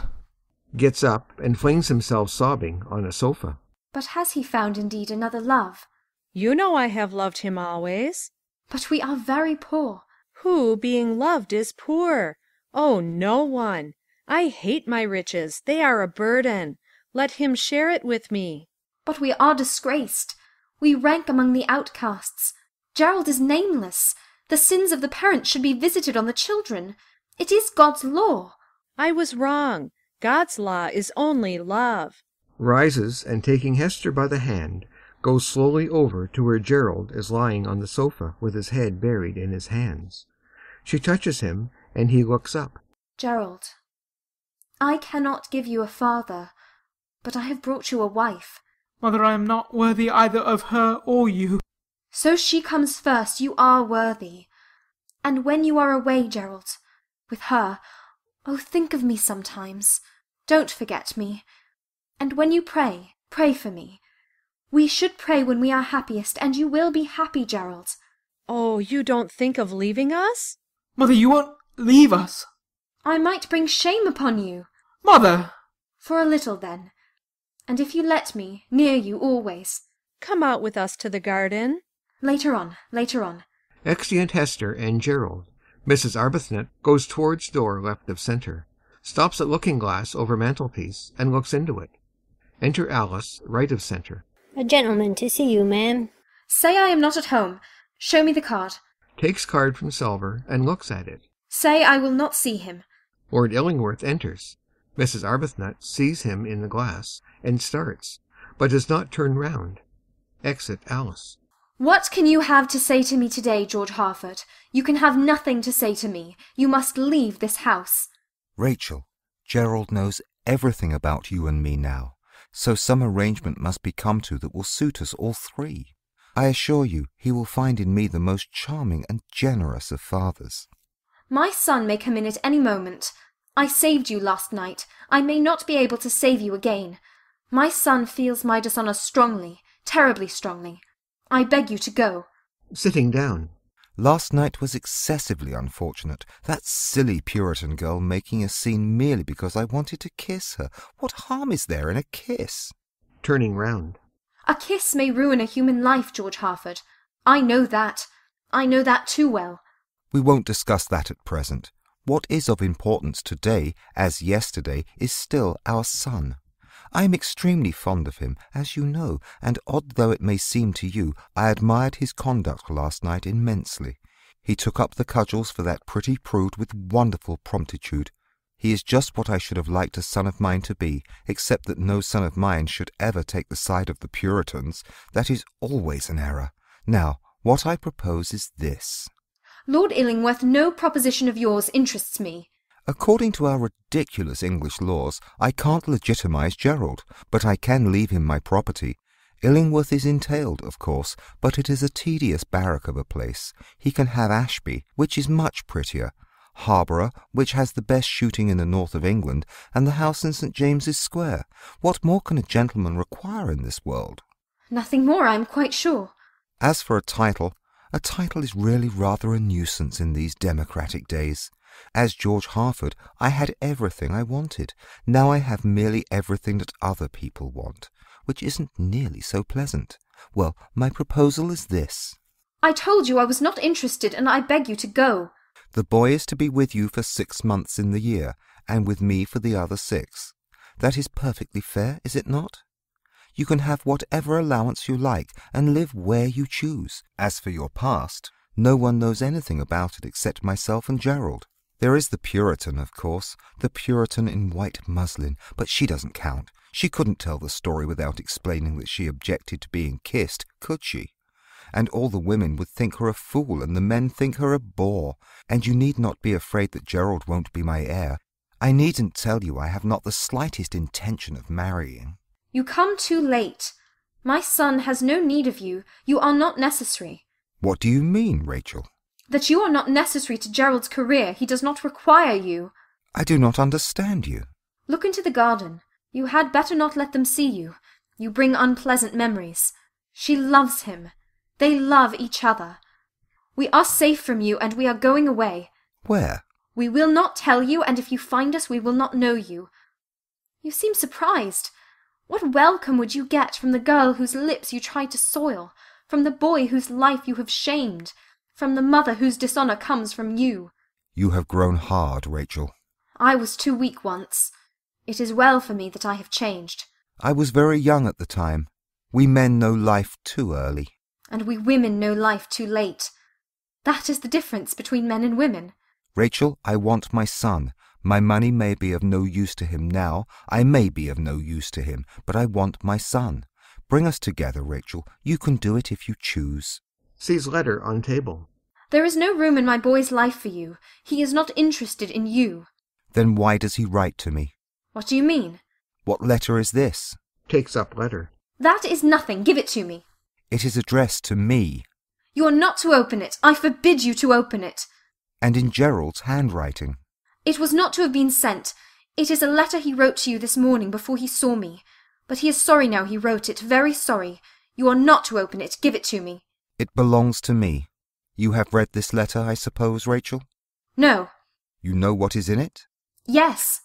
Gets up and flings himself sobbing on a sofa. But has he found indeed another love? You know I have loved him always. But we are very poor. Who, being loved, is poor? Oh, no one. I hate my riches. They are a burden. Let him share it with me. But we are disgraced. We rank among the outcasts. Gerald is nameless. The sins of the parents should be visited on the children. It is God's law. I was wrong. God's law is only love. Rises and taking Hester by the hand, goes slowly over to where Gerald is lying on the sofa with his head buried in his hands. She touches him, and he looks up. Gerald, I cannot give you a father, but I have brought you a wife. Mother, I am not worthy either of her or you. So she comes first. You are worthy. And when you are away, Gerald, with her, oh, think of me sometimes. Don't forget me. And when you pray, pray for me. We should pray when we are happiest, and you will be happy, Gerald. Oh, you don't think of leaving us? Mother, you won't leave us. I might bring shame upon you. Mother! For a little, then. And if you let me, near you always. Come out with us to the garden. Later on, later on. Exeunt Hester and Gerald. Mrs. Arbuthnot goes towards door left of centre, stops at looking-glass over mantelpiece, and looks into it. Enter Alice, right of centre. A gentleman to see you, ma'am. Say I am not at home. Show me the card. Takes card from salver and looks at it. Say I will not see him. Lord Illingworth enters. Mrs. Arbuthnot sees him in the glass, and starts, but does not turn round. Exit Alice. What can you have to say to me today, George Harford? You can have nothing to say to me. You must leave this house. Rachel, Gerald knows everything about you and me now, so some arrangement must be come to that will suit us all three. I assure you he will find in me the most charming and generous of fathers. My son may come in at any moment. I saved you last night. I may not be able to save you again. My son feels my dishonour strongly, terribly strongly. I beg you to go. Sitting down. Last night was excessively unfortunate. That silly Puritan girl making a scene merely because I wanted to kiss her. What harm is there in a kiss? Turning round. A kiss may ruin a human life, George Harford. I know that. I know that too well. We won't discuss that at present. What is of importance today, as yesterday, is still our son. I am extremely fond of him, as you know, and odd though it may seem to you, I admired his conduct last night immensely. He took up the cudgels for that pretty prude with wonderful promptitude. He is just what I should have liked a son of mine to be, except that no son of mine should ever take the side of the Puritans. That is always an error. Now, what I propose is this. Lord Illingworth, no proposition of yours interests me. According to our ridiculous English laws, I can't legitimize Gerald, but I can leave him my property. Illingworth is entailed, of course, but it is a tedious barrack of a place. He can have Ashby, which is much prettier, Harborough, which has the best shooting in the north of England, and the house in St. James's Square. What more can a gentleman require in this world? Nothing more, I am quite sure. As for a title is really rather a nuisance in these democratic days. As George Harford, I had everything I wanted. Now I have merely everything that other people want, which isn't nearly so pleasant. Well, my proposal is this. I told you I was not interested, and I beg you to go. The boy is to be with you for 6 months in the year, and with me for the other 6. That is perfectly fair, is it not? You can have whatever allowance you like, and live where you choose. As for your past, no one knows anything about it except myself and Gerald. There is the Puritan, of course, the Puritan in white muslin, but she doesn't count. She couldn't tell the story without explaining that she objected to being kissed, could she? And all the women would think her a fool, and the men think her a bore. And you need not be afraid that Gerald won't be my heir. I needn't tell you I have not the slightest intention of marrying. You come too late. My son has no need of you. You are not necessary. What do you mean, Rachel? That you are not necessary to Gerald's career. He does not require you. I do not understand you. Look into the garden. You had better not let them see you. You bring unpleasant memories. She loves him. They love each other. We are safe from you, and we are going away. Where? We will not tell you, and if you find us, we will not know you. You seem surprised. What welcome would you get from the girl whose lips you tried to soil, from the boy whose life you have shamed, from the mother whose dishonour comes from you? You have grown hard, Rachel. I was too weak once. It is well for me that I have changed. I was very young at the time. We men know life too early. And we women know life too late. That is the difference between men and women. Rachel, I want my son. My money may be of no use to him now. I may be of no use to him, but I want my son. Bring us together, Rachel. You can do it if you choose. Sees letter on table. There is no room in my boy's life for you. He is not interested in you. Then why does he write to me? What do you mean? What letter is this? Takes up letter. That is nothing. Give it to me. It is addressed to me. You are not to open it. I forbid you to open it. And in Gerald's handwriting. It was not to have been sent. It is a letter he wrote to you this morning before he saw me. But he is sorry now he wrote it, very sorry. You are not to open it. Give it to me. It belongs to me. You have read this letter, I suppose, Rachel? No. You know what is in it? Yes.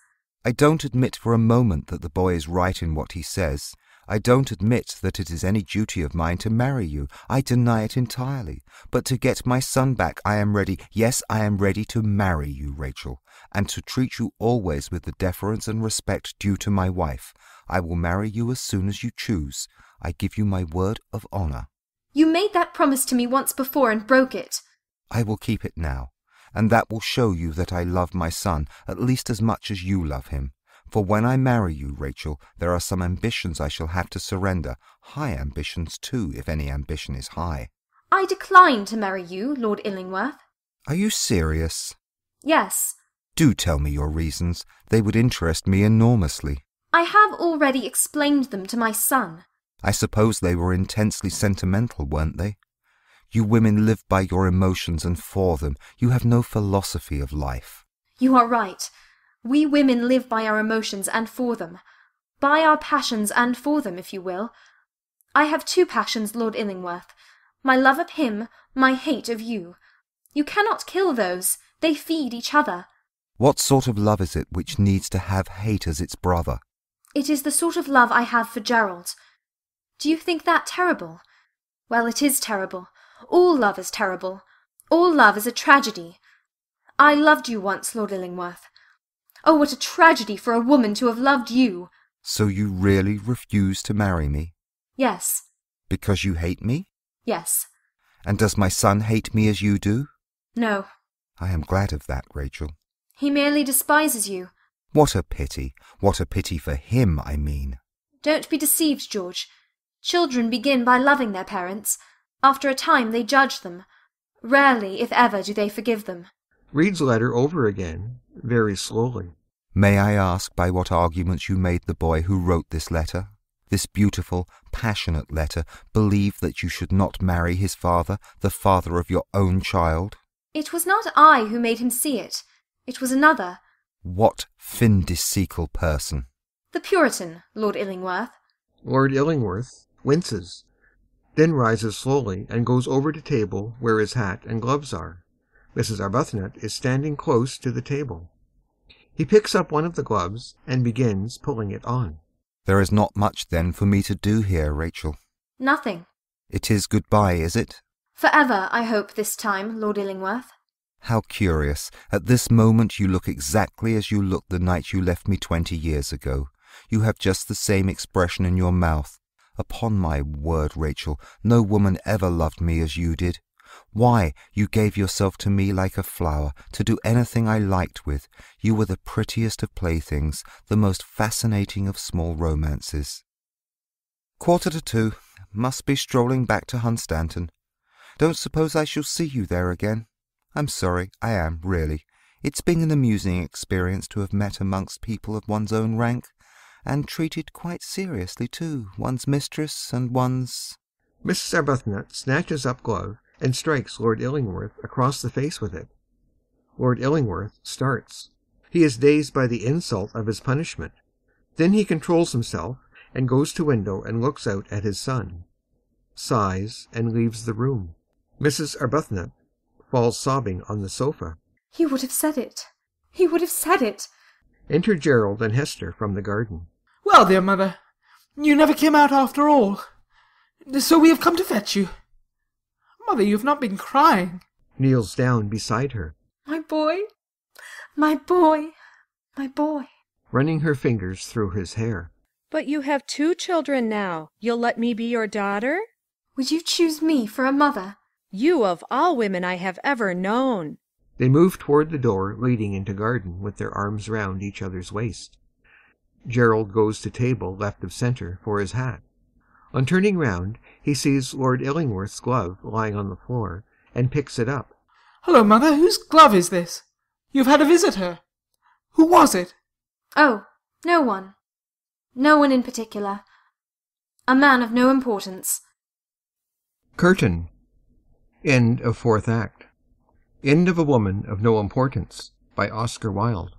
I don't admit for a moment that the boy is right in what he says. I don't admit that it is any duty of mine to marry you. I deny it entirely. But to get my son back, I am ready, yes, I am ready to marry you, Rachel, and to treat you always with the deference and respect due to my wife. I will marry you as soon as you choose. I give you my word of honour. You made that promise to me once before and broke it. I will keep it now, and that will show you that I love my son at least as much as you love him. For when I marry you, Rachel, there are some ambitions I shall have to surrender, high ambitions too, if any ambition is high. I decline to marry you, Lord Illingworth. Are you serious? Yes. Do tell me your reasons. They would interest me enormously. I have already explained them to my son. I suppose they were intensely sentimental, weren't they? You women live by your emotions and for them. You have no philosophy of life. You are right. We women live by our emotions and for them. By our passions and for them, if you will. I have two passions, Lord Illingworth. My love of him, my hate of you. You cannot kill those. They feed each other. What sort of love is it which needs to have hate as its brother? It is the sort of love I have for Gerald. Do you think that terrible? Well, it is terrible. All love is terrible. All love is a tragedy. I loved you once, Lord Illingworth. Oh, what a tragedy for a woman to have loved you! So you really refuse to marry me? Yes. Because you hate me? Yes. And does my son hate me as you do? No. I am glad of that, Rachel. He merely despises you. What a pity. What a pity for him, I mean. Don't be deceived, George. Children begin by loving their parents. After a time they judge them. Rarely, if ever, do they forgive them. Reads letter over again, very slowly. May I ask by what arguments you made the boy who wrote this letter, this beautiful, passionate letter, believe that you should not marry his father, the father of your own child? It was not I who made him see it. It was another. What findicical person? The Puritan, Lord Illingworth. Lord Illingworth winces, then rises slowly and goes over to table where his hat and gloves are. Mrs. Arbuthnot is standing close to the table. He picks up one of the gloves and begins pulling it on. There is not much, then, for me to do here, Rachel. Nothing. It is goodbye, is it? Forever, I hope, this time, Lord Illingworth. How curious. At this moment you look exactly as you looked the night you left me 20 years ago. You have just the same expression in your mouth. Upon my word, Rachel, no woman ever loved me as you did. Why, you gave yourself to me like a flower, to do anything I liked with. You were the prettiest of playthings, the most fascinating of small romances. 1:45. Must be strolling back to Hunstanton. Don't suppose I shall see you there again. I'm sorry, I am, really. It's been an amusing experience to have met amongst people of one's own rank, and treated quite seriously, too, one's mistress and one's— Mrs. Arbuthnot snatches up glove and strikes Lord Illingworth across the face with it. Lord Illingworth starts. He is dazed by the insult of his punishment. Then he controls himself and goes to window and looks out at his son, sighs, and leaves the room. Mrs. Arbuthnot falls sobbing on the sofa. He would have said it. He would have said it. Enter Gerald and Hester from the garden. Well, dear mother, you never came out after all. So we have come to fetch you. Mother, you have not been crying. Kneels down beside her. My boy, my boy, my boy. Running her fingers through his hair. But you have 2 children now. You'll let me be your daughter? Would you choose me for a mother? You of all women I have ever known. They move toward the door leading into garden with their arms round each other's waist. Gerald goes to table left of centre for his hat. On turning round, he sees Lord Illingworth's glove lying on the floor, and picks it up. Hello, mother. Whose glove is this? You've had a visitor. Who was it? Oh, no one. No one in particular. A man of no importance. Curtain. End of 4th Act. End of A Woman of No Importance by Oscar Wilde.